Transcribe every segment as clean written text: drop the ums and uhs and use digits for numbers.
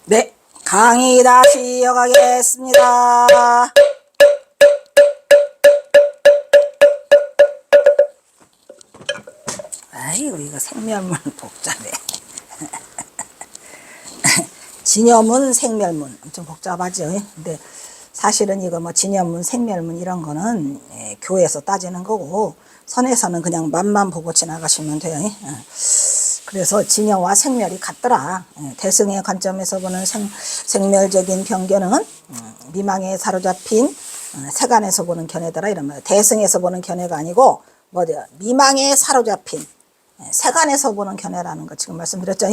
네, 강의 다시 이어가겠습니다. 아이고, 이거 생멸문 복잡해. 진여문, 생멸문 엄청 복잡하죠. 근데 사실은 이거 뭐 진여문, 생멸문 이런 거는 교회에서 따지는 거고, 선에서는 그냥 맛만 보고 지나가시면 돼요. 그래서 진여와 생멸이 같더라. 대승의 관점에서 보는 생멸적인 변견은 미망에 사로잡힌 세간에서 보는 견해더라 이런 말. 대승에서 보는 견해가 아니고 뭐냐, 미망에 사로잡힌 세간에서 보는 견해라는 거 지금 말씀드렸죠.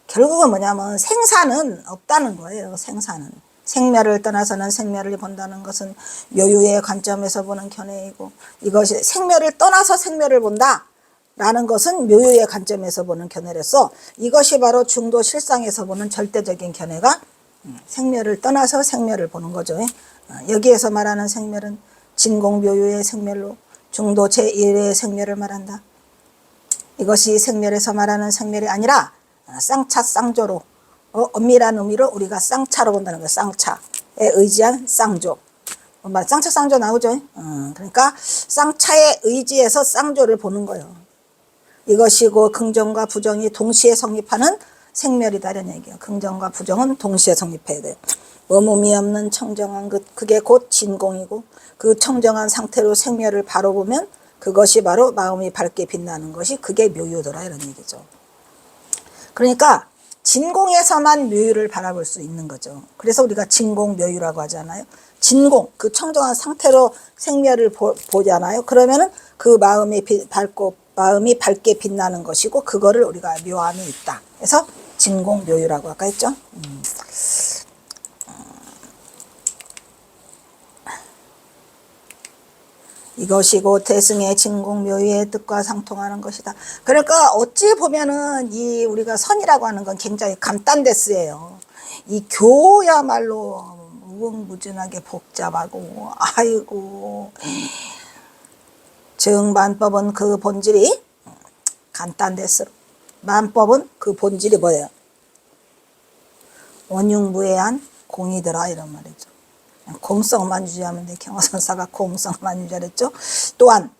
결국은 뭐냐면 생사는 없다는 거예요. 생사는. 생멸을 떠나서는 생멸을 본다는 것은 묘유의 관점에서 보는 견해이고, 이것이 생멸을 떠나서 생멸을 본다 라는 것은 묘유의 관점에서 보는 견해로서, 이것이 바로 중도 실상에서 보는 절대적인 견해가 생멸을 떠나서 생멸을 보는 거죠. 여기에서 말하는 생멸은 진공묘유의 생멸로 중도 제1의 생멸을 말한다. 이것이 생멸에서 말하는 생멸이 아니라 쌍차 쌍조로, 엄밀한 의미로 우리가 쌍차로 본다는 거예요. 쌍차에 의지한 쌍조. 쌍차 쌍조 나오죠. 그러니까 쌍차에 의지해서 쌍조를 보는 거예요. 이것이고 긍정과 부정이 동시에 성립하는 생멸이다 이런 얘기예요. 긍정과 부정은 동시에 성립해야 돼요. 머뭇이 없는 청정한 그게 곧 진공이고, 그 청정한 상태로 생멸을 바로 보면 그것이 바로 마음이 밝게 빛나는 것이 그게 묘유더라 이런 얘기죠. 그러니까 진공에서만 묘유를 바라볼 수 있는 거죠. 그래서 우리가 진공묘유라고 하잖아요. 진공, 그 청정한 상태로 생멸을 보잖아요. 그러면은 그 마음이 밝게 빛나는 것이고, 그거를 우리가 묘함이 있다. 그래서 진공묘유라고 아까 했죠. 이것이고 대승의 진공묘유의 뜻과 상통하는 것이다. 그러니까 어찌 보면은 이 우리가 선이라고 하는 건 굉장히 간단데스예요. 이 교야말로 무궁무진하게 복잡하고, 아이고, 정반법은 그 본질이 간단데스. 만법은 그 본질이 뭐예요? 원흉무해한 공이더라 이런 말이죠. 공성만 유지하면 돼. 경화선사가 공성만 유지하랬죠. 또한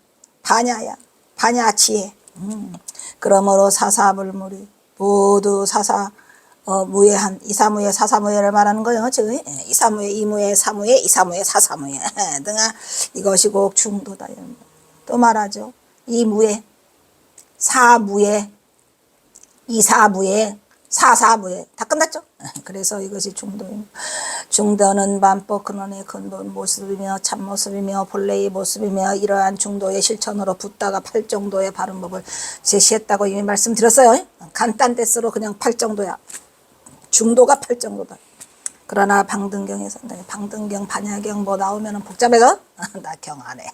반야야, 반야지혜. 그러므로 사사불물이 모두 무해한 이사무해 사사무해를 말하는 거예요. 즉 이사무해 이무해 사무해 이사무해 사사무해 등은 이것이 곧 중도다. 또 말하죠. 이무해 사무해 이사무해 사사무해 다 끝났죠. 그래서 이것이 중도입니다. 중도는 만법 근원의 근본 모습이며 참모습이며 본래의 모습이며, 이러한 중도의 실천으로 붓다가 팔 정도의 바른 법을 제시했다고 이미 말씀드렸어요. 간단데스로 그냥 팔 정도야. 중도가 팔 정도다. 그러나 방등경에서, 방등경 반야경 뭐 나오면 복잡해서 나 경 안 해.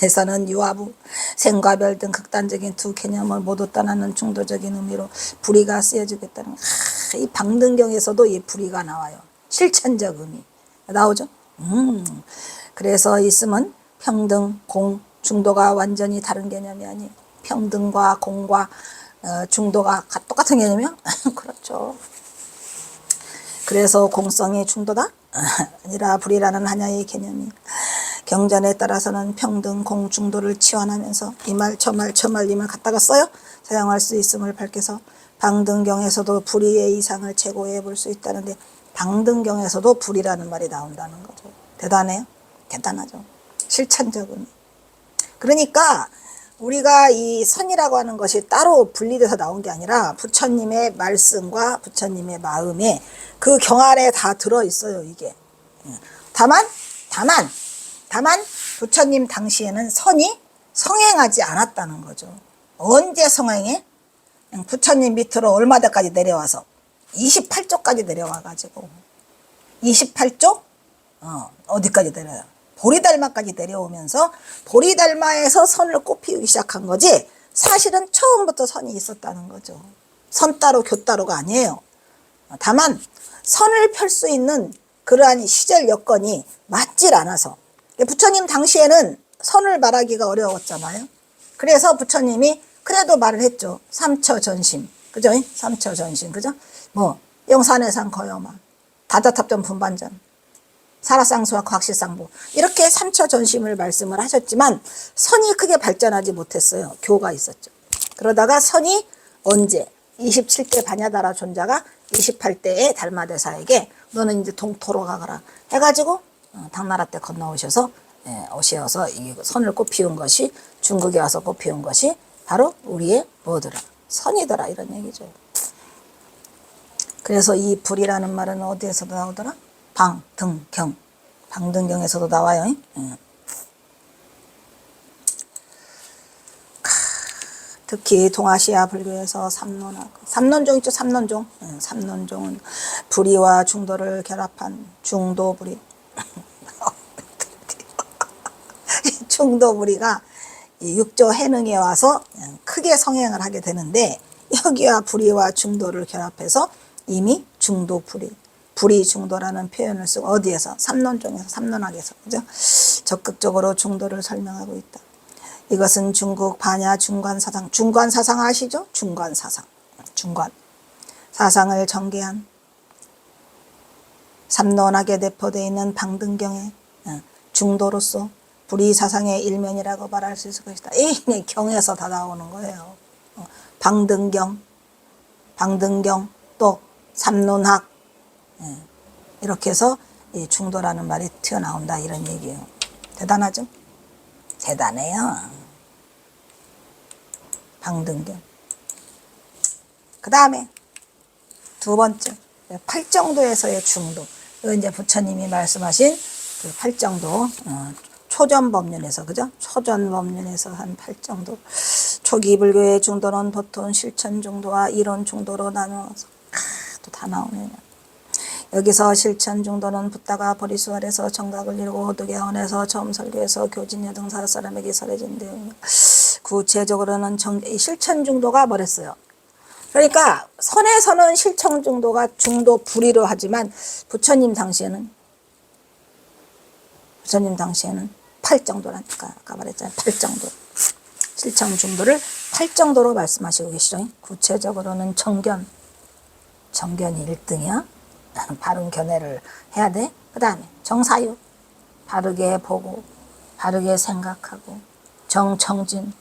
에서는 유아부, 생과별 등 극단적인 두 개념을 모두 떠나는 중도적인 의미로 불의가 쓰여지겠다는, 이 방등경에서도 이 불의가 나와요. 실천적 의미 나오죠. 그래서 있으면 평등, 공, 중도가 완전히 다른 개념이 아니에요. 평등과 공과 중도가 똑같은 개념이요? 그렇죠. 그래서 공성이 중도다? 아니라 불이라는 하나의 개념이 경전에 따라서는 평등, 공, 중도를 치환하면서 이 말 저 말 이 말 갖다가 써요. 사용할 수 있음을 밝혀서 방등경에서도 불의의 이상을 제고해 볼 수 있다는데, 방등경에서도 불이라는 말이 나온다는 거죠. 대단해요. 대단하죠. 실천적은. 그러니까 우리가 이 선이라고 하는 것이 따로 분리돼서 나온 게 아니라 부처님의 말씀과 부처님의 마음에 그 경 안에 다 들어있어요. 이게. 다만 부처님 당시에는 선이 성행하지 않았다는 거죠. 언제 성행해? 부처님 밑으로 얼마대까지 내려와서 28조까지 내려와가지고 28조? 어디까지 내려요? 보리달마까지 내려오면서 보리달마에서 선을 꽃피우기 시작한 거지, 사실은 처음부터 선이 있었다는 거죠. 선 따로 교 따로가 아니에요. 다만 선을 펼 수 있는 그러한 시절 여건이 맞질 않아서, 부처님 당시에는 선을 말하기가 어려웠잖아요. 그래서 부처님이 그래도 말을 했죠. 삼처전심. 그죠? 삼처전심. 그죠? 뭐 영산해상 거여마, 다자탑전 분반전, 사라쌍수와 곽실상부 이렇게 삼처 전심을 말씀을 하셨지만 선이 크게 발전하지 못했어요. 교가 있었죠. 그러다가 선이 언제 27대 반야다라 존자가 28대의 달마대사에게 너는 이제 동토로 가거라 해가지고 당나라 때 건너오셔서 오셔서 이 선을 꽃피운 것이 중국에 와서 꽃피운 것이 바로 우리의 뭐더라 선이더라 이런 얘기죠. 그래서 이 불이라는 말은 어디에서도 나오더라? 방등경. 방등경에서도 나와요. 특히 동아시아 불교에서 삼론종 있죠. 삼론종. 삼론종은 불의와 중도를 결합한 중도불의. 중도불의가 육조 해능에 와서 크게 성행을 하게 되는데 여기와 불의와 중도를 결합해서 이미 중도불의, 불의중도라는 표현을 쓰고 어디에서? 삼론종에서, 삼론학에서 그죠? 적극적으로 중도를 설명하고 있다. 이것은 중국 반야 중관사상, 중관사상 아시죠? 중관사상, 중관 사상을 전개한 삼론학에 내포되어 있는 방등경의 중도로서 불의사상의 일면이라고 말할 수 있을 것이다. 이 경에서 다 나오는 거예요. 방등경, 방등경 또 삼론학 이렇게 해서 이 중도라는 말이 튀어나온다 이런 얘기예요. 대단하죠? 대단해요. 방등경. 그 다음에 두 번째 팔정도에서의 중도. 이거 이제 부처님이 말씀하신 그 팔정도 초전법륜에서 그죠? 초전법륜에서 한 팔정도. 초기 불교의 중도는 보통 실천 중도와 이론 중도로 나누어서 또 다 나오네요. 여기서 실천 중도는 붓다가 보리수월에서 정각을 이루고 호득의 원에서 처음 설교해서 교진여 등 사람 사람에게 설해진 내용입니다. 구체적으로는 실천 중도가 뭐랬어요? 그러니까 선에서는 실천 중도가 중도 불의로 하지만 부처님 당시에는 팔정도라니까 아까 말했잖아요. 팔정도. 실천 중도를 팔정도로 말씀하시고 계시죠. 구체적으로는 정견이 1등이야. 바른 견해를 해야 돼. 그 다음에 정사유, 바르게 보고 바르게 생각하고 정청진,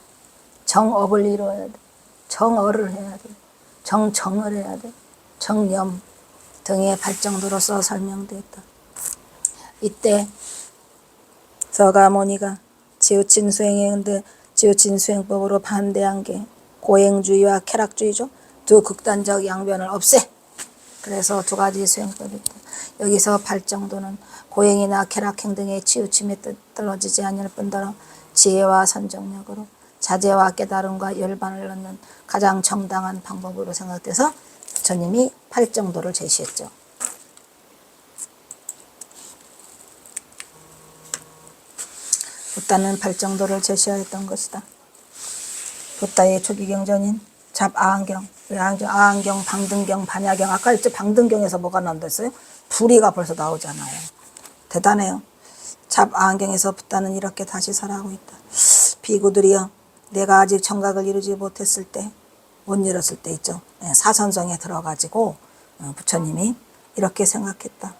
정업을 이루어야 돼. 정어를 해야 돼. 정정을 해야 돼. 정념 등의 발정도로서 설명되었다. 이때 서가모니가 지우친 수행법으로 반대한 게 고행주의와 쾌락주의죠. 두 극단적 양변을 없애. 그래서 두 가지 수행법이 있다. 여기서 발정도는 고행이나 쾌락행 등의 치우침에 떨어지지 않을 뿐더러 지혜와 선정력으로 자제와 깨달음과 열반을 넣는 가장 정당한 방법으로 생각돼서 부처님이 팔정도를 제시했죠. 붓다는 팔정도를 제시하였던 것이다. 붓다의 초기 경전인 잡아안경, 아안경, 방등경, 반야경. 아까 했죠? 방등경에서 뭐가 나온댔어요? 불의가 벌써 나오잖아요. 대단해요. 잡아안경에서 붓다는 이렇게 다시 설하고 있다. 비구들이여, 내가 아직 정각을 이루지 못했을 때, 못 이뤘을 때 있죠. 사선성에 들어가지고 부처님이 이렇게 생각했다.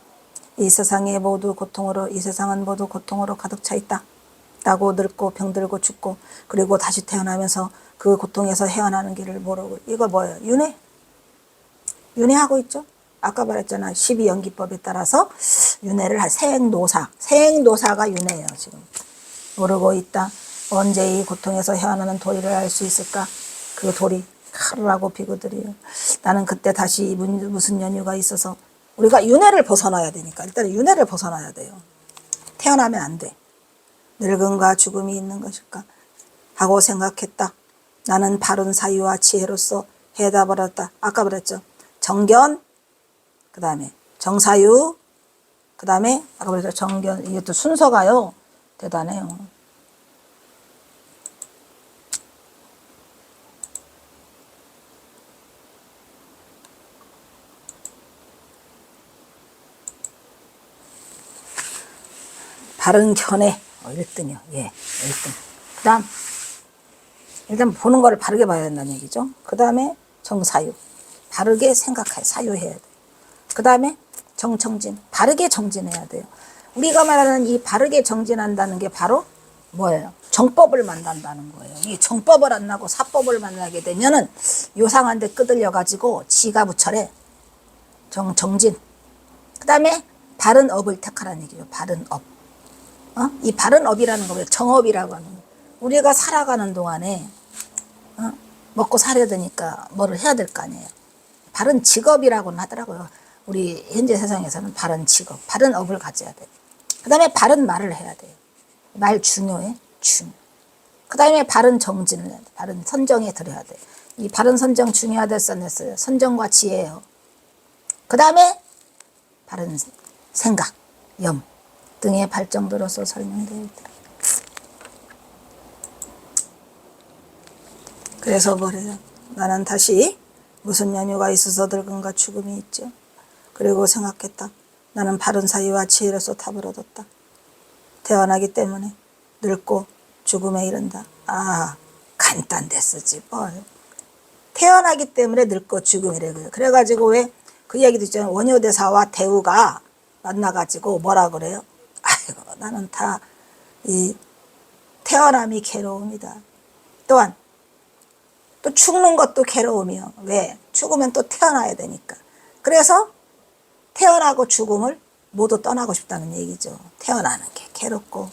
이 세상은 모두 고통으로 가득 차 있다. 라고 늙고 병들고 죽고 그리고 다시 태어나면서 그 고통에서 헤어나는 길을 모르고. 이거 뭐예요? 윤회하고 있죠. 아까 말했잖아. 12연기법에 따라서 윤회를 할 생노사가 윤회예요. 지금 모르고 있다. 언제 이 고통에서 헤어나는 도리를 알 수 있을까? 그 도리 하루라고 비구들이요. 나는 그때 다시 무슨 연유가 있어서. 우리가 윤회를 벗어나야 되니까 일단 윤회를 벗어나야 돼요. 태어나면 안 돼. 늙음과 죽음이 있는 것일까 하고 생각했다. 나는 바른 사유와 지혜로서 해답을 얻었다. 아까 그랬죠. 정견, 그 다음에 정사유, 그 다음에 아까 그랬죠. 정견. 이것도 순서가요. 대단해요. 바른 견해 1등이요. 예, 1등. 그 다음 일단 보는 거를 바르게 봐야 된다는 얘기죠. 그 다음에 정사유. 바르게 생각해 사유해야 돼. 그 다음에 정청진, 바르게 정진해야 돼요. 우리가 말하는 이 바르게 정진한다는 게 바로 뭐예요? 정법을 만난다는 거예요. 이 정법을 안 나고 사법을 만나게 되면은 요상한 데 끄들려 가지고 지가 부처래. 정진. 그 다음에 바른 업을 택하라는 얘기죠. 바른 업. 이 바른 업이라는 거, 정업이라고 하는 거. 우리가 살아가는 동안에 먹고 살아야 되니까 뭐를 해야 될 거 아니에요. 바른 직업이라고는 하더라고요. 우리 현재 세상에서는 바른 직업, 바른 업을 가져야 돼. 그 다음에 바른 말을 해야 돼. 말 중요해. 그 다음에 바른 정진을 해야 돼. 바른 선정에 들어야 돼. 이 바른 선정 중요하다 써냈어요. 선정과 지혜예요. 그 다음에 바른 생각, 염 등의 발정들어서 설명되어 있다. 그래서 뭐래요? 나는 다시 무슨 연유가 있어서 늙은가 죽음이 있죠. 그리고 생각했다. 나는 바른 사유와 지혜로서 탑을 얻었다. 태어나기 때문에 늙고 죽음에 이른다. 간단데 쓰지 뭘. 태어나기 때문에 늙고 죽음에 이르고요. 그래가지고 왜 그 얘기도 있잖아요. 원효대사와 대우가 만나가지고 뭐라 그래요? 아이고 나는 다 이 태어남이 괴로움이다. 또한 또 죽는 것도 괴로움이요. 왜? 죽으면 또 태어나야 되니까. 그래서 태어나고 죽음을 모두 떠나고 싶다는 얘기죠. 태어나는 게 괴롭고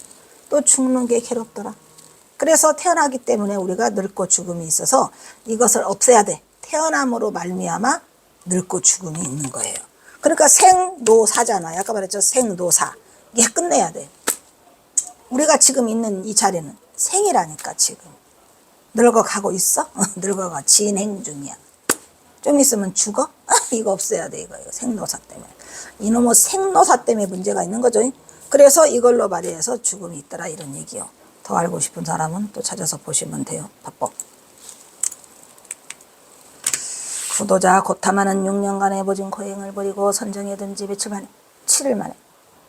또 죽는 게 괴롭더라. 그래서 태어나기 때문에 우리가 늙고 죽음이 있어서 이것을 없애야 돼. 태어남으로 말미암아 늙고 죽음이 있는 거예요. 그러니까 생노사잖아요. 아까 말했죠. 생노사. 이게 끝내야 돼. 우리가 지금 있는 이 자리는 생이라니까 지금. 늙어가고 있어? 늙어가 진행 중이야. 좀 있으면 죽어? 이거 없애야 돼. 이거 생노사 때문에. 이놈의 생노사 때문에 문제가 있는 거죠. 그래서 이걸로 발휘해서 죽음이 있더라 이런 얘기요. 더 알고 싶은 사람은 또 찾아서 보시면 돼요. 법법. 구도자 고탐하는 6년간의 모진 고행을 버리고 선정에 든 지 며칠 만에 7일 만에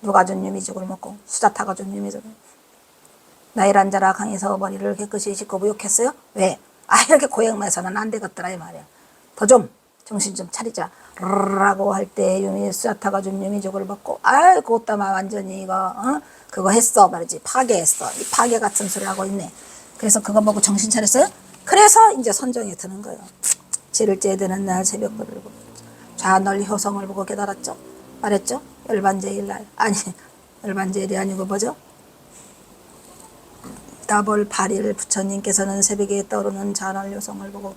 누가 준 유미죽을 먹고 수자타가 준 유미죽을 나이란 자라 강에서 머리를 깨끗이 씻고 부욕했어요. 왜? 이렇게 고행만 해서는 안 되겠더라 이 말이야. 더 좀 정신 좀 차리자 라고 할 때 수자타가 준 유미죽을 먹고 그것다마 완전히 이거 그거 했어 말이지. 파괴했어. 이 파괴 같은 소리 하고 있네. 그래서 그거 먹고 정신 차렸어요? 그래서 이제 선정에 드는 거예요. 7일째 되는 날 새벽불을 보고 좌널 효성을 보고 깨달았죠. 말했죠. 열반제일날 열반제일이 아니고 뭐죠? 다벌 8일 부처님께서는 새벽에 떠오르는 좌널 효성을 보고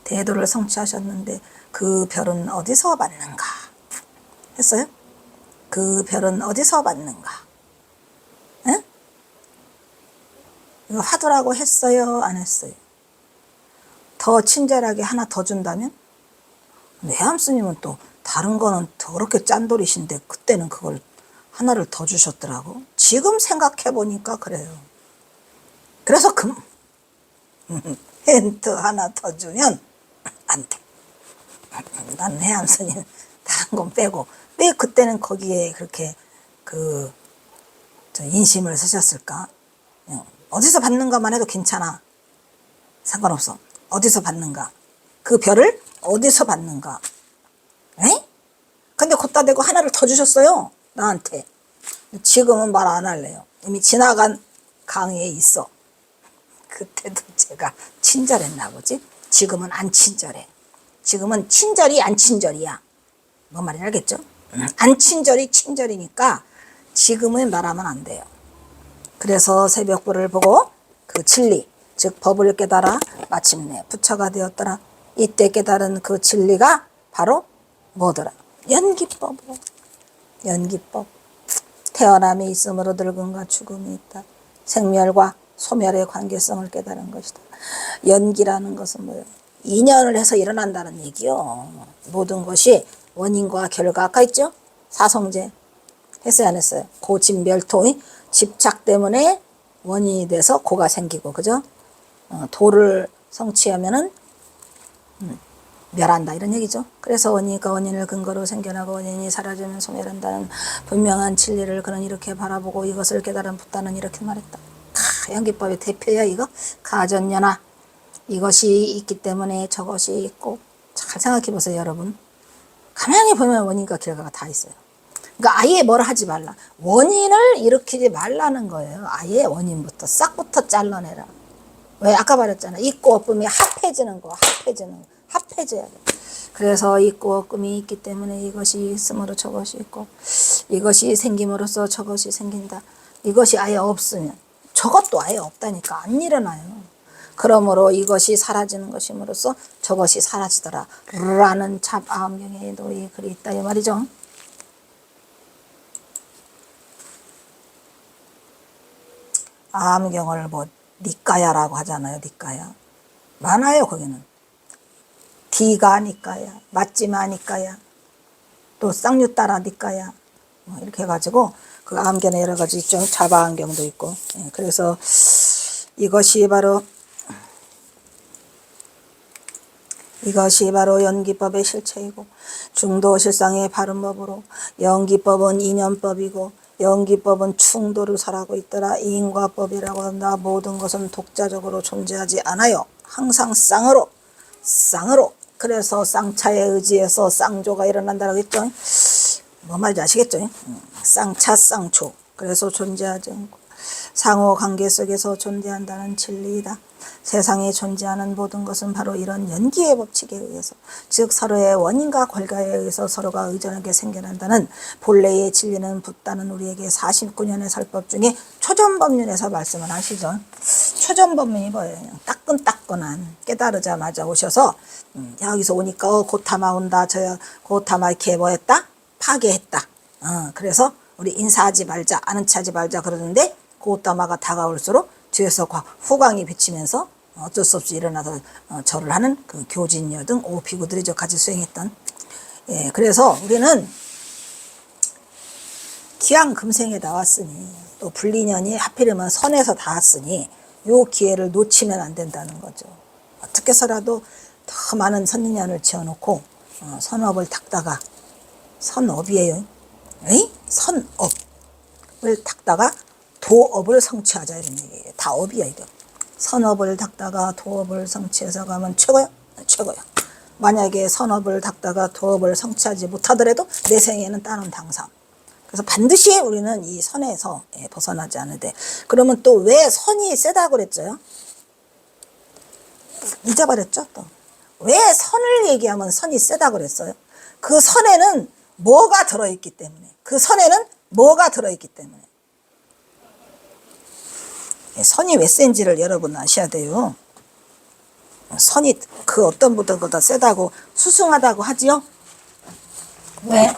대도를 성취하셨는데 그 별은 어디서 받는가 했어요? 그 별은 어디서 받는가? 에? 이거 화두라고 했어요? 안 했어요? 더 친절하게 하나 더 준다면? 내암스님은 또 다른 거는 더럽게 짠돌이신데 그때는 그걸 하나를 더 주셨더라고. 지금 생각해보니까 그래요. 그래서 힌트 하나 더 주면 안 돼. 난 해암스님 다른 건 빼고 왜 그때는 거기에 그렇게 인심을 쓰셨을까? 어디서 받는가만 해도 괜찮아. 상관없어. 어디서 받는가? 그 별을 어디서 받는가? 에? 근데 걷다 대고 하나를 더 주셨어요. 나한테. 지금은 말 안 할래요. 이미 지나간 강의에 있어. 그때도 제가 친절했나 보지? 지금은 안 친절해. 지금은 친절이 안 친절이야. 뭔 말인지 알겠죠? 안 친절이 친절이니까 지금은 말하면 안 돼요. 그래서 새벽불을 보고 그 진리, 즉 법을 깨달아 마침내 부처가 되었더라. 이때 깨달은 그 진리가 바로 뭐더라? 연기법으로. 연기법. 태어남이 있으므로 늙음과 죽음이 있다. 생멸과 소멸의 관계성을 깨달은 것이다. 연기라는 것은 뭐예요? 인연을 해서 일어난다는 얘기요. 모든 것이 원인과 결과. 아까 있죠? 사성제. 했어요 안 했어요? 고진멸토의 집착 때문에 원인이 돼서 고가 생기고 그죠? 도를 성취하면은 멸한다 이런 얘기죠. 그래서 원인과 원인을 근거로 생겨나고 원인이 사라지면 소멸한다는 분명한 진리를 그는 이렇게 바라보고 이것을 깨달은 붓다는 이렇게 말했다. 연기법의 대표야 이거. 가전연화. 이것이 있기 때문에 저것이 있고 잘 생각해 보세요, 여러분. 가만히 보면 원인과 결과가 다 있어요. 그러니까 아예 뭘 하지 말라. 원인을 일으키지 말라는 거예요. 아예 원인부터 싹부터 잘라내라. 왜? 아까 말했잖아. 있고 없음이 합해지는 거, 합해져야 돼. 그래서 있고 없음이 있기 때문에 이것이 있음으로 저것이 있고, 이것이 생김으로써 저것이 생긴다. 이것이 아예 없으면 저것도 아예 없다니까 안 일어나요. 그러므로 이것이 사라지는 것임으로써 저것이 사라지더라 라는 잡아음경에도 이 글이 있다 이 말이죠. 아음경을 뭐 니까야라고 하잖아요. 니까야 많아요. 거기는 디가 니까야, 맞지마 니까야, 또 쌍유따라 니까야, 뭐 이렇게 해가지고 그 암경에 여러 가지 있죠. 자바암경도 있고. 예, 그래서 이것이 바로 연기법의 실체이고, 중도실상의 바른 법으로 연기법은 인연법이고 연기법은 충도를 설하고 있더라. 인과법이라고 한다. 모든 것은 독자적으로 존재하지 않아요. 항상 쌍으로. 그래서 쌍차에 의지해서 쌍조가 일어난다고 했죠. 뭐 말인지 아시겠죠? 쌍차 쌍초. 그래서 존재하지 않고 상호관계 속에서 존재한다는 진리이다. 세상에 존재하는 모든 것은 바로 이런 연기의 법칙에 의해서, 즉 서로의 원인과 결과에 의해서 서로가 의존하게 생겨난다는 본래의 진리는 붙다는 우리에게 49년의 설법 중에 초전법륜에서 말씀을 하시죠. 초전법륜이 뭐예요? 따끈따끈한 깨달으자마자 오셔서 여기서 오니까 고타마 온다. 저 고타마 이렇게 뭐 했다? 파괴했다. 그래서 우리 인사하지 말자, 아는 체하지 말자 그러는데 고타마가 다가올수록 뒤에서 후광이 비치면서 어쩔 수 없이 일어나서 절을 하는 그 교진녀 등 오피구들이 같이 수행했던. 예, 그래서 우리는 기왕 금생에 나왔으니 또 불리년이 하필이면 선에서 닿았으니 요 기회를 놓치면 안 된다는 거죠. 어떻게 해서라도 더 많은 선인연을 지어놓고 선업을 닦다가, 선업이에요. 에이? 선업을 닦다가 도업을 성취하자 이런 얘기예요. 다 업이야 이거. 선업을 닦다가 도업을 성취해서 가면 최고야. 만약에 선업을 닦다가 도업을 성취하지 못하더라도 내 생에는 따는 당상. 그래서 반드시 우리는 이 선에서 벗어나지 않으되. 그러면 또 왜 선이 세다고 그랬죠? 잊어버렸죠? 또 왜 선을 얘기하면 선이 세다고 그랬어요? 그 선에는 뭐가 들어있기 때문에. 선이 왜 센지를 여러분 아셔야 돼요. 선이 그 어떤 분들보다 세다고 수승하다고 하지요? 왜?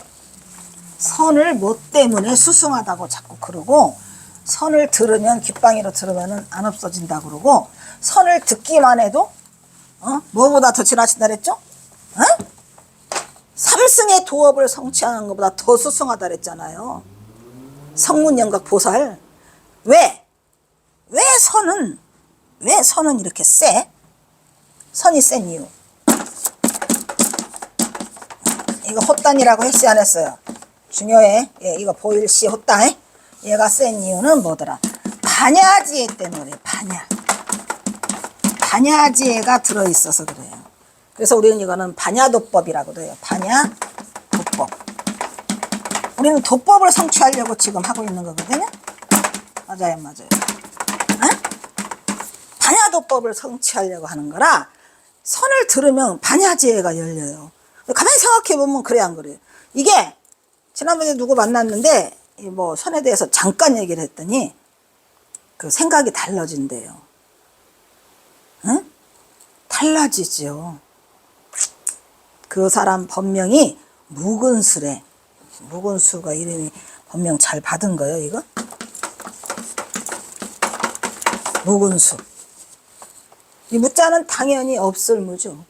선을 뭐 때문에 수승하다고 자꾸 그러고, 선을 들으면 귓방위로 들으면 안 없어진다고 그러고, 선을 듣기만 해도 뭐보다 더 지나친다 그랬죠? 삼승의 도업을 성취하는 것보다 더 수승하다 그랬잖아요. 성문영각 보살. 왜 선은 이렇게 세? 선이 센 이유. 이거 헛단이라고 했지 안 했어요? 중요해. 예, 이거 보일시 헛단. 얘가 센 이유는 뭐더라? 반야지혜 때문에. 반야지혜가 들어있어서 그래요. 그래서 우리는 이거는 반야도법이라고 그래요. 반야도법. 우리는 도법을 성취하려고 지금 하고 있는 거거든요. 맞아요. 반야도법을 성취하려고 하는 거라 선을 들으면 반야지혜가 열려요. 가만히 생각해보면 그래 안 그래요? 이게 지난번에 누구 만났는데 뭐 선에 대해서 잠깐 얘기를 했더니 그 생각이 달라진대요. 달라지죠. 그 사람 법명이 묵은수래. 묵은수가 이름이 법명 잘 받은 거예요, 이거? 묵은수. 이 무자는 당연히 없을 무죠.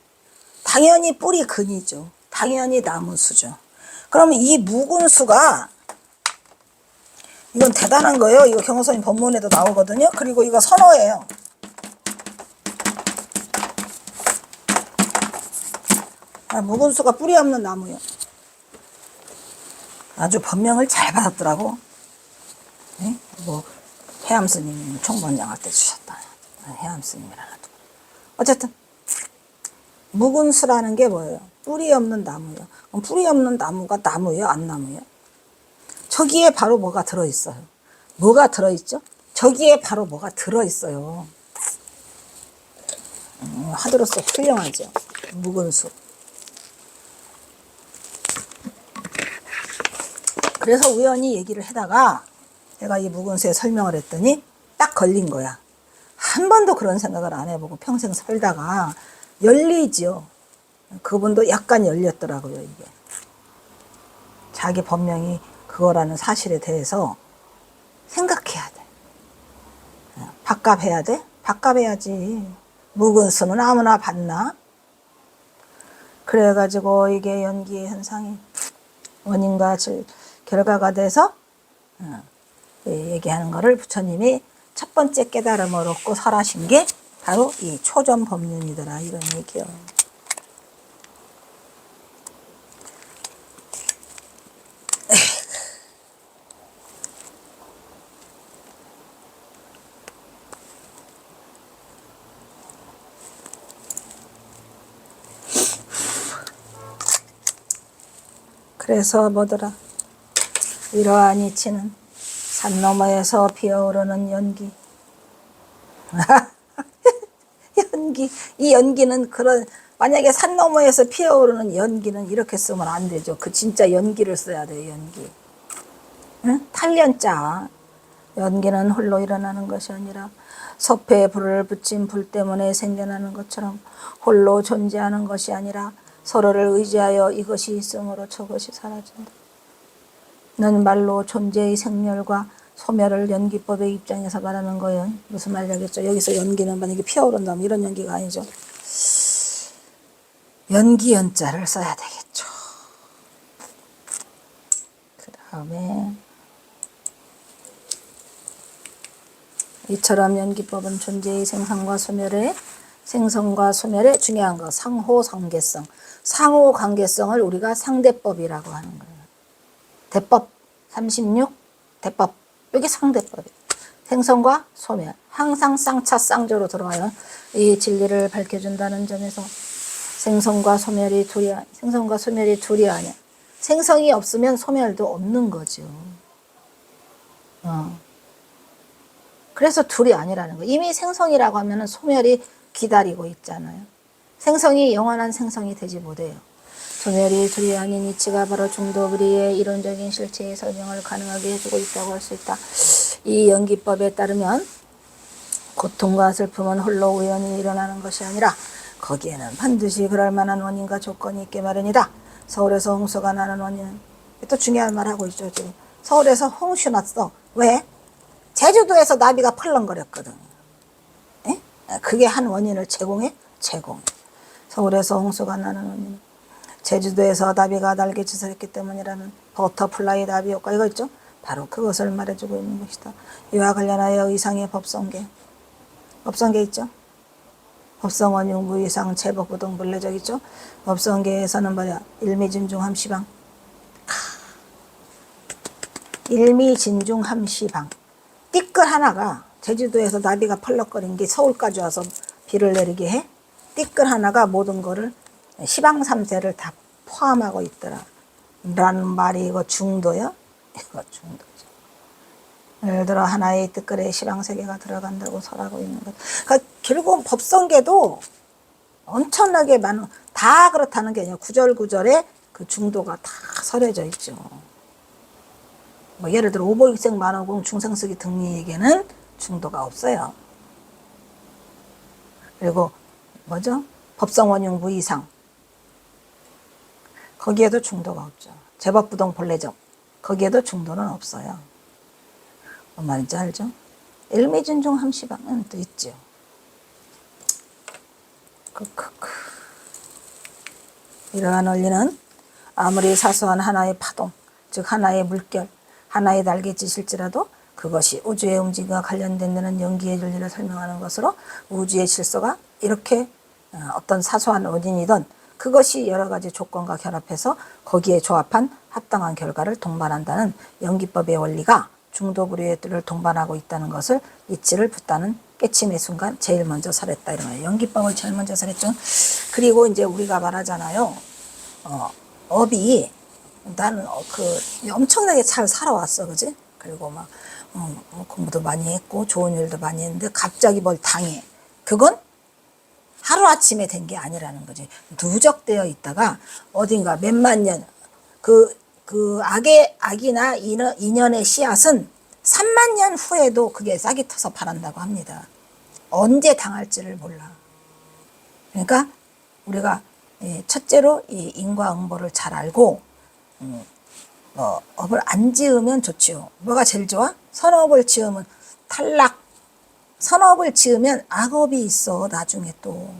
당연히 뿌리 근이죠. 당연히 나무수죠. 그러면 이 묵은수가, 이건 대단한 거예요. 이거 경호선임 법문에도 나오거든요. 그리고 이거 선어예요. 묵은수가 뿌리 없는 나무요. 아주 법명을 잘 받았더라고. 네? 뭐 해암스님 총번장할 때 주셨다. 해암스님이라는. 어쨌든 묵은수라는 게 뭐예요? 뿌리 없는 나무요. 그럼 뿌리 없는 나무가 나무예요? 안 나무예요? 저기에 바로 뭐가 들어있어요. 뭐가 들어있죠? 저기에 바로 뭐가 들어있어요. 화두로서 훌륭하죠. 묵은 수. 그래서 우연히 얘기를 하다가 내가 이 묵은 수에 설명을 했더니 딱 걸린 거야. 한 번도 그런 생각을 안 해보고 평생 살다가 열리죠. 그분도 약간 열렸더라고요, 이게. 자기 본명이 그거라는 사실에 대해서 생각해야 돼. 밥값해야 돼? 밥값해야지. 묵은 수는 아무나 받나? 그래가지고 이게 연기의 현상이 원인과 결과가 돼서 얘기하는 거를 부처님이 첫 번째 깨달음을 얻고 설하신 게 바로 이 초전법륜이더라, 이런 얘기요. 그래서 뭐더라, 이러한 이치는 산 너머에서 피어오르는 연기. 연기. 이 연기는 그런, 만약에 산 너머에서 피어오르는 연기는 이렇게 쓰면 안 되죠. 그 진짜 연기를 써야 돼요, 연기. 응? 탈연자. 연기는 홀로 일어나는 것이 아니라 섭에 불을 붙인 불 때문에 생겨나는 것처럼 홀로 존재하는 것이 아니라 서로를 의지하여 이것이 있음으로 저것이 사라진다. 는 말로 존재의 생멸과 소멸을 연기법의 입장에서 말하는 거예요. 무슨 말이겠죠? 여기서 연기는 만약에 피어오른다면 이런 연기가 아니죠. 연기 연자를 써야 되겠죠. 그 다음에 이처럼 연기법은 존재의 생성과 소멸의 중요한 거, 상호관계성. 상호관계성을 우리가 상대법이라고 하는 거예요. 대법 36 대법, 여기 상대법이에요. 생성과 소멸, 항상 쌍차 쌍조로 들어와요. 이 진리를 밝혀준다는 점에서 생성과 소멸이 둘이 아니야. 생성이 없으면 소멸도 없는 거죠. 그래서 둘이 아니라는 거예요. 이미 생성이라고 하면 소멸이 기다리고 있잖아요. 생성이 영원한 생성이 되지 못해요. 소멸이 둘이 아닌 이치가 바로 중도불이의 이론적인 실체의 설명을 가능하게 해주고 있다고 할 수 있다. 이 연기법에 따르면 고통과 슬픔은 홀로 우연히 일어나는 것이 아니라 거기에는 반드시 그럴 만한 원인과 조건이 있게 마련이다. 서울에서 홍수가 나는 원인은, 또 중요한 말 하고 있죠. 지금 서울에서 홍수 났어. 왜? 제주도에서 나비가 펄렁거렸거든. 에? 그게 한 원인을 제공해? 제공. 서울에서 홍수가 나는 원인은 제주도에서 나비가 날개짓을 했기 때문이라는 버터플라이 나비 효과, 이거 있죠? 바로 그것을 말해주고 있는 것이다. 이와 관련하여 이상의 법성계 있죠? 법성원용 무이상 제법부동 물레적 있죠? 법성계에서는 뭐야? 일미진중함시방. 일미진중함시방. 띠끌 하나가, 제주도에서 나비가 펄럭거린 게 서울까지 와서 비를 내리게 해? 띠끌 하나가 모든 거를, 시방삼세를 다 포함하고 있더라. 라는 말이 이거 중도요? 이거 중도죠. 예를 들어 하나의 띠끌에 시방세계가 들어간다고 설하고 있는 것. 그러니까 결국은 법성계도 엄청나게 많은, 다 그렇다는 게 아니라 구절구절에 그 중도가 다 설해져 있죠. 뭐 예를 들어 오보익생 만호공 중생쓰기 등리에게는 중도가 없어요. 그리고 뭐죠? 법성원용 무이상, 거기에도 중도가 없죠. 제법부동 본래적, 거기에도 중도는 없어요. 뭔 말인지 알죠? 일미진중함시방은 또 있죠. 크크크. 이러한 원리는 아무리 사소한 하나의 파동, 즉 하나의 물결, 하나의 날개짓일지라도 그것이 우주의 움직임과 관련된 데는 연기의 진리를 설명하는 것으로 우주의 질서가 이렇게 어떤 사소한 원인이든 그것이 여러 가지 조건과 결합해서 거기에 조합한 합당한 결과를 동반한다는 연기법의 원리가 중도불위를 동반하고 있다는 것을 이치를 붙다는 깨침의 순간 제일 먼저 설했다, 이런 거예요. 연기법을 제일 먼저 설했죠. 그리고 이제 우리가 말하잖아요. 업이 나는 엄청나게 잘 살아왔어, 그지? 그리고 막 공부도 많이 했고 좋은 일도 많이 했는데 갑자기 뭘 당해. 그건 하루아침에 된 게 아니라는 거지. 누적되어 있다가 어딘가 몇만 년, 악이나 인연의 씨앗은 3만 년 후에도 그게 싹이 터서 바란다고 합니다. 언제 당할지를 몰라. 그러니까 우리가 첫째로 이 인과응보를 잘 알고 업을 안 지으면 좋지요. 뭐가 제일 좋아? 선업을 지으면 탈락. 선업을 지으면 악업이 있어, 나중에 또.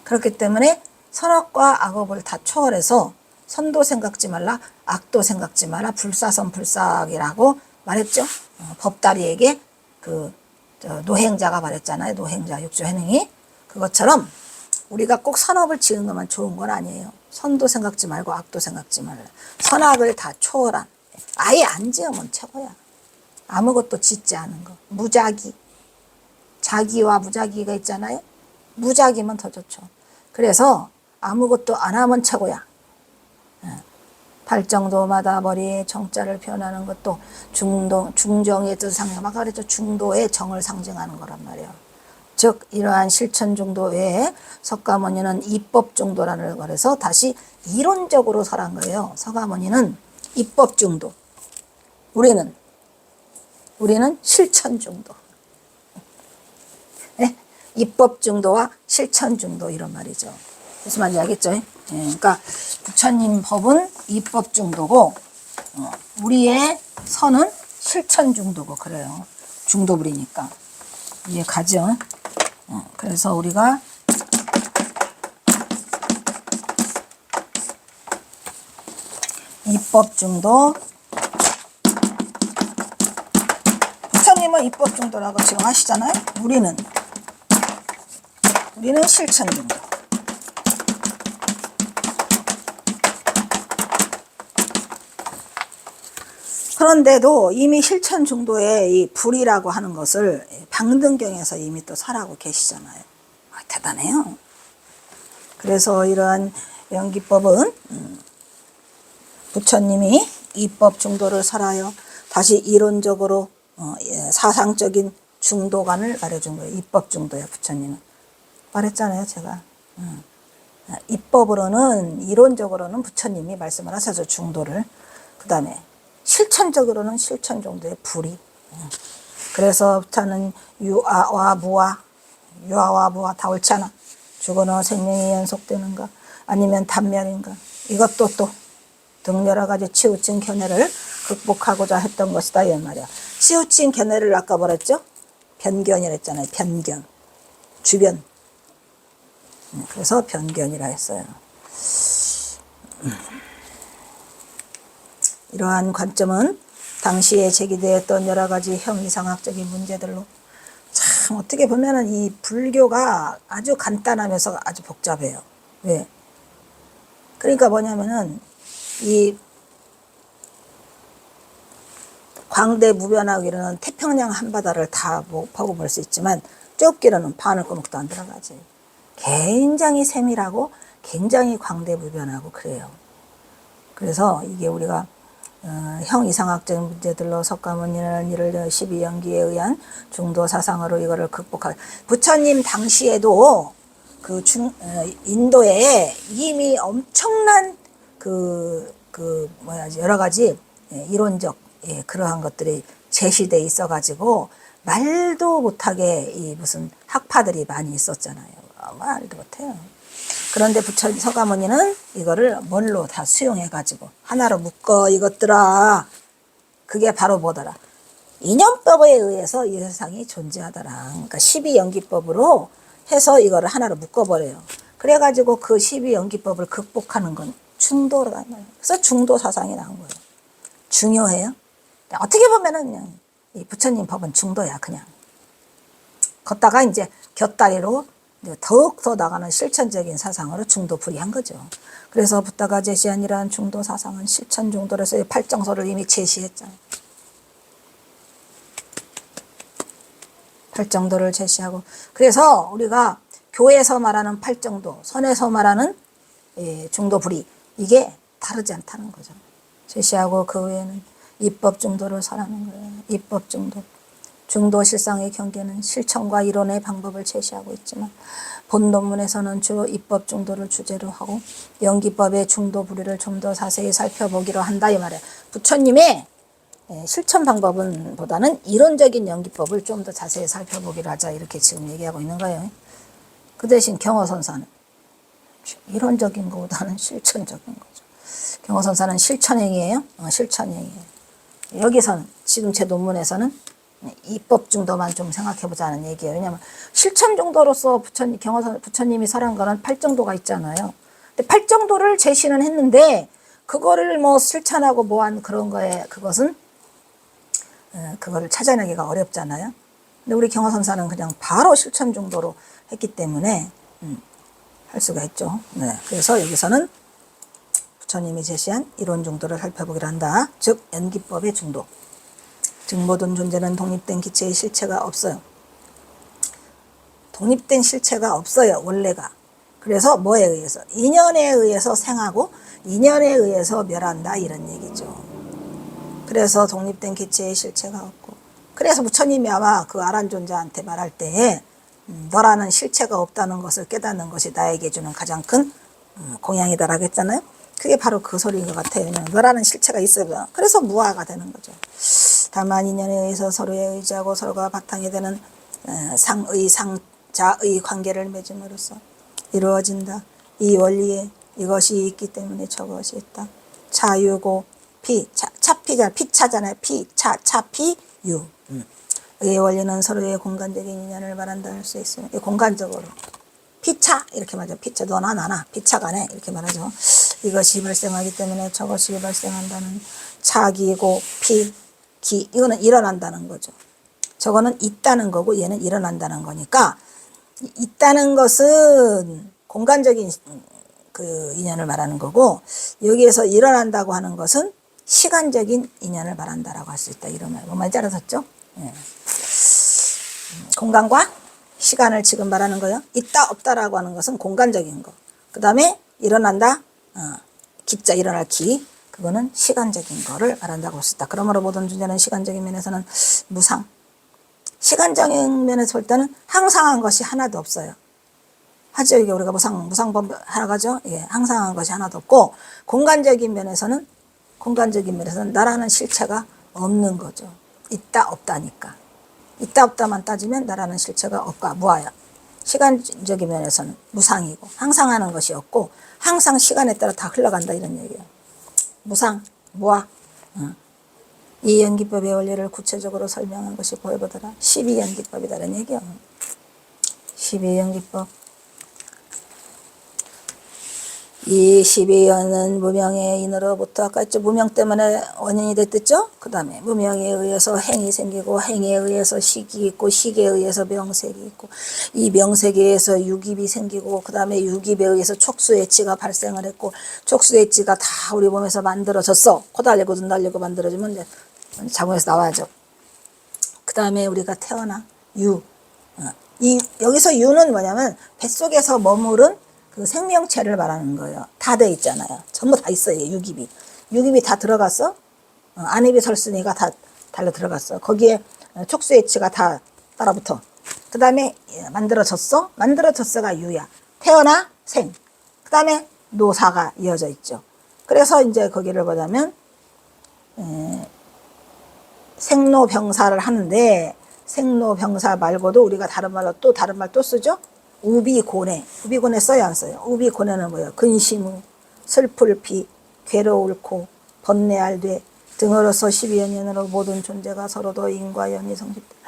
그렇기 때문에 선업과 악업을 다 초월해서 선도 생각지 말라, 악도 생각지 마라, 불사선불사악이라고 말했죠. 법다리에게 노행자가 말했잖아요. 노행자 육조현행이. 그것처럼 우리가 꼭 선업을 지은 것만 좋은 건 아니에요. 선도 생각지 말고 악도 생각지 말라. 선악을 다 초월한, 아예 안 지으면 최고야. 아무것도 짓지 않은 거. 무작위. 자기와 무작위가 있잖아요. 무작위면 더 좋죠. 그래서 아무것도 안 하면 최고야. 발정도마다 머리에 정자를 표현하는 것도 중정의 뜻을 상징, 아까 그랬죠. 중도의 정을 상징하는 거란 말이에요. 즉 이러한 실천 중도 외에 석가모니는 입법 중도라는 걸 해서 다시 이론적으로 설한 거예요. 석가모니는 입법 중도, 우리는 실천 중도. 네? 입법 중도와 실천 중도 이런 말이죠. 무슨 말인지 알겠죠? 그러니까 부처님 법은 입법 중도고 우리의 선은 실천 중도고 그래요. 중도불이니까. 이해 가죠? 그래서 우리가 입법 중도, 부처님은 입법 중도라고 지금 하시잖아요. 우리는 실천 중도. 그런데도 이미 실천 중도에 이 불이라고 하는 것을 방등경에서 이미 또 설하고 계시잖아요. 대단해요. 그래서 이러한 연기법은 부처님이 입법 중도를 설하여 다시 이론적으로 사상적인 중도관을 말해준 거예요. 입법 중도야, 부처님은. 말했잖아요, 제가. 입법으로는, 이론적으로는 부처님이 말씀을 하셔서 중도를. 그 다음에 실천적으로는 실천 정도의 불이. 그래서 부처는 유아와 무아 다 옳지 않아. 죽어너 생명이 연속되는가 아니면 단멸인가, 이것도 또 등 여러 가지 치우친 견해를 극복하고자 했던 것이다 이 말이야. 치우친 견해를 아까 뭐랬죠? 변견이라 했잖아요. 변견, 주변. 그래서 변견이라 했어요. 이러한 관점은 당시에 제기되었던 여러 가지 형이상학적인 문제들로 참 어떻게 보면은 이 불교가 아주 간단하면서 아주 복잡해요. 왜? 그러니까 뭐냐면은 이 광대무변하기로는 태평양 한바다를 다 퍼부을 수 있지만 좁기로는 바늘구멍도 안 들어가지. 굉장히 세밀하고 굉장히 광대무변하고 그래요. 그래서 이게 우리가 형이상학적인 문제들로 석가모니는 이를 12연기에 의한 중도 사상으로 이거를 극복할. 부처님 당시에도 인도에 이미 엄청난 여러 가지 이론적 그러한 것들이 제시돼 있어가지고 말도 못하게 이 무슨 학파들이 많이 있었잖아요. 말도 못해요. 그런데 석가모니는 이거를 뭘로 다 수용해가지고 하나로 묶어 이것들아. 그게 바로 뭐더라? 인연법에 의해서 이 세상이 존재하더라. 그러니까 12연기법으로 해서 이거를 하나로 묶어버려요. 그래가지고 그 12연기법을 극복하는 건 중도라는 거예요. 그래서 중도 사상이 나온 거예요. 중요해요. 어떻게 보면은 그냥 이 부처님 법은 중도야, 그냥. 걷다가 이제 곁다리로 더욱 더 나가는 실천적인 사상으로 중도 불이한 거죠. 그래서 붓다가 제시한 이러한 중도 사상은 실천 중도로서 팔정서를 이미 제시했잖아요. 팔정도를 제시하고. 그래서 우리가 교에서 말하는 팔정도, 선에서 말하는 중도 불이, 이게 다르지 않다는 거죠. 제시하고 그 외에는 입법 중도를 설하는 거예요. 입법 중도. 중도 실상의 경계는 실천과 이론의 방법을 제시하고 있지만 본 논문에서는 주로 입법 중도를 주제로 하고 연기법의 중도 부류를 좀 더 자세히 살펴보기로 한다 이 말이에요. 부처님의 실천 방법은 보다는 이론적인 연기법을 좀 더 자세히 살펴보기로 하자 이렇게 지금 얘기하고 있는 거예요. 그 대신 경어선사는 이론적인 것보다는 실천적인 거죠. 경어선사는 실천행위예요. 실천행위예요. 여기서는 지금 제 논문에서는 입법 정도만 좀 생각해 보자는 얘기예요. 왜냐하면 실천 정도로서 부처님이 설한 거는 8정도가 있잖아요. 근데 8정도를 제시는 했는데 그거를 뭐 실천하고 뭐한 그런 거에 그것은 그거를 찾아내기가 어렵잖아요. 근데 우리 경어선사는 그냥 바로 실천 정도로 했기 때문에 할 수가 있죠. 네. 그래서 여기서는 부처님이 제시한 이론 정도를 살펴보기로 한다. 즉 연기법의 중도. 즉 모든 존재는 독립된 기체의 실체가 없어요. 독립된 실체가 없어요. 원래가. 그래서 뭐에 의해서? 인연에 의해서 생하고 인연에 의해서 멸한다 이런 얘기죠. 그래서 독립된 기체의 실체가 없고 그래서 부처님이 아마 그 아란존자한테 말할 때에 너라는 실체가 없다는 것을 깨닫는 것이 나에게 주는 가장 큰 공양이다라고 했잖아요. 그게 바로 그 소리인 것 같아요. 너라는 실체가 있어요. 그래서 무아가 되는 거죠. 다만 인연에 의해서 서로에 의지하고 서로가 바탕이 되는 상의 상자의 관계를 맺음으로써 이루어진다. 이 원리에 이것이 있기 때문에 저것이 있다. 차유고 피, 차피잖아요. 피차잖아요. 피차, 차피, 유. 의 원리는 서로의 공간적인 인연을 말한다 할 수 있어요. 공간적으로. 피차 이렇게 말하죠. 피차 너나 나나 피차간에 이렇게 말하죠. 이것이 발생하기 때문에 저것이 발생한다는 차기고 피, 기 이거는 일어난다는 거죠. 저거는 있다는 거고 얘는 일어난다는 거니까 있다는 것은 공간적인 그 인연을 말하는 거고 여기에서 일어난다고 하는 것은 시간적인 인연을 말한다라고 할 수 있다. 이러면 뭔 말인지 알아듣죠? 예. 공간과 시간을 지금 말하는 거예요. 있다 없다라고 하는 것은 공간적인 거. 그 다음에 일어난다. 기자 일어날 기. 그거는 시간적인 거를 말한다고 할 수 있다. 그러므로 모든 존재는 시간적인 면에서는 무상. 시간적인 면에서 볼 때는 항상한 것이 하나도 없어요. 하죠. 이게 우리가 무상법 하나가죠. 예, 항상한 것이 하나도 없고 공간적인 면에서는 나라는 실체가 없는 거죠. 있다 없다니까. 있다 없다만 따지면 나라는 실체가 없과 무아야. 시간적인 면에서는 무상이고 항상하는 것이 없고 항상 시간에 따라 다 흘러간다 이런 얘기예요. 무상, 무아. 이 연기법의 원리를 구체적으로 설명한 것이 보여보더라. 12연기법이다라는 얘기예요. 12연기법. 이 12연은 무명의 인으로부터 아까 했죠. 무명 때문에 원인이 됐댔죠. 그 다음에 무명에 의해서 행이 생기고 행에 의해서 식이 있고 식에 의해서 명색이 있고 이 명색에 의해서 유깁이 생기고 그 다음에 유깁에 의해서 촉수엣지가 발생을 했고 촉수엣지가 다 우리 몸에서 만들어졌어. 코 달리고 눈 달리고 만들어지면 이제 자궁에서 나와야죠. 그 다음에 우리가 태어나 유. 여기서 유는 뭐냐면 뱃속에서 머무른 그 생명체를 말하는 거예요. 다 돼 있잖아요. 전부 다 있어요. 유깁이. 유깁이 다 들어갔어. 안입이 설순이가 다 달려 들어갔어. 거기에 촉수엣지가 다 따라붙어. 그 다음에 만들어졌어. 만들어졌어가 유야. 태어나 생. 그 다음에 노사가 이어져 있죠. 그래서 이제 거기를 보자면 생로병사를 하는데 생로병사 말고도 우리가 다른 말 또 쓰죠. 우비고뇌. 우비고뇌 써요 안 써요? 우비고뇌는 뭐예요? 근심우, 슬플피, 괴로울 코, 번뇌할 뇌 등으로서 12연연으로 모든 존재가 서로도 인과 연이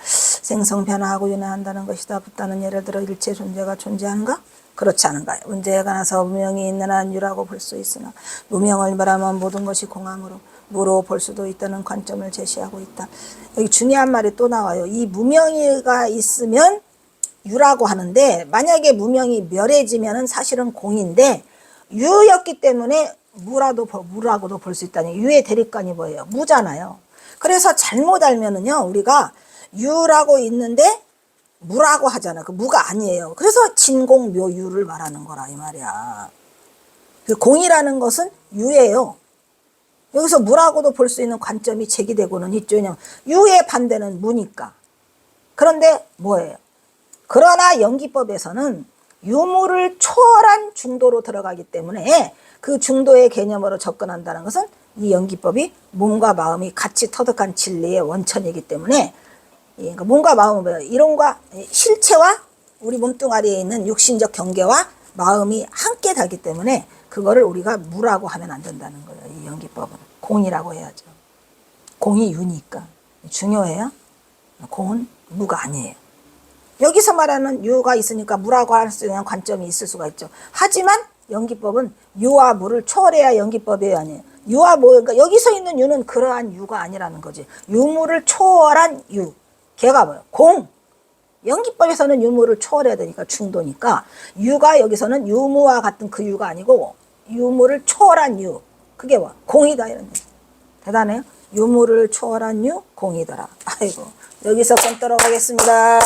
생성 변화하고 윤회한다는 것이다. 붙다는 예를 들어 일체 존재가 존재하는가? 그렇지 않은가? 문제에 관해서 무명이 있는 한 유라고 볼 수 있으나 무명을 말하면 모든 것이 공함으로 무로 볼 수도 있다는 관점을 제시하고 있다. 여기 중요한 말이 또 나와요. 이 무명이가 있으면 유라고 하는데 만약에 무명이 멸해지면은 사실은 공인데 유였기 때문에 무라고도 볼 수 있다니. 유의 대립관이 뭐예요? 무잖아요. 그래서 잘못 알면은요 우리가 유라고 있는데 무라고 하잖아요. 그 무가 아니에요. 그래서 진공묘유를 말하는 거라 이 말이야. 그 공이라는 것은 유예요. 여기서 무라고도 볼 수 있는 관점이 제기되고는 있죠. 왜냐하면 유의 반대는 무니까. 그런데 뭐예요? 그러나 연기법에서는 유무를 초월한 중도로 들어가기 때문에 그 중도의 개념으로 접근한다는 것은 이 연기법이 몸과 마음이 같이 터득한 진리의 원천이기 때문에 몸과 마음은 이론과 실체와 우리 몸뚱아리에 있는 육신적 경계와 마음이 함께 가기 때문에 그거를 우리가 무라고 하면 안 된다는 거예요. 이 연기법은 공이라고 해야죠. 공이 유니까 중요해요. 공은 무가 아니에요. 여기서 말하는 유가 있으니까 무라고 할 수 있는 관점이 있을 수가 있죠. 하지만 연기법은 유와 무를 초월해야 연기법이 아니에요. 유와 무, 그러니까 여기서 있는 유는 그러한 유가 아니라는 거지. 유무를 초월한 유. 걔가 뭐예요? 공. 연기법에서는 유무를 초월해야 되니까 중도니까 유가 여기서는 유무와 같은 그 유가 아니고 유무를 초월한 유. 그게 뭐? 공이다 이런 얘기. 대단해요. 유무를 초월한 유 공이더라. 아이고 여기서 끊도록 하겠습니다.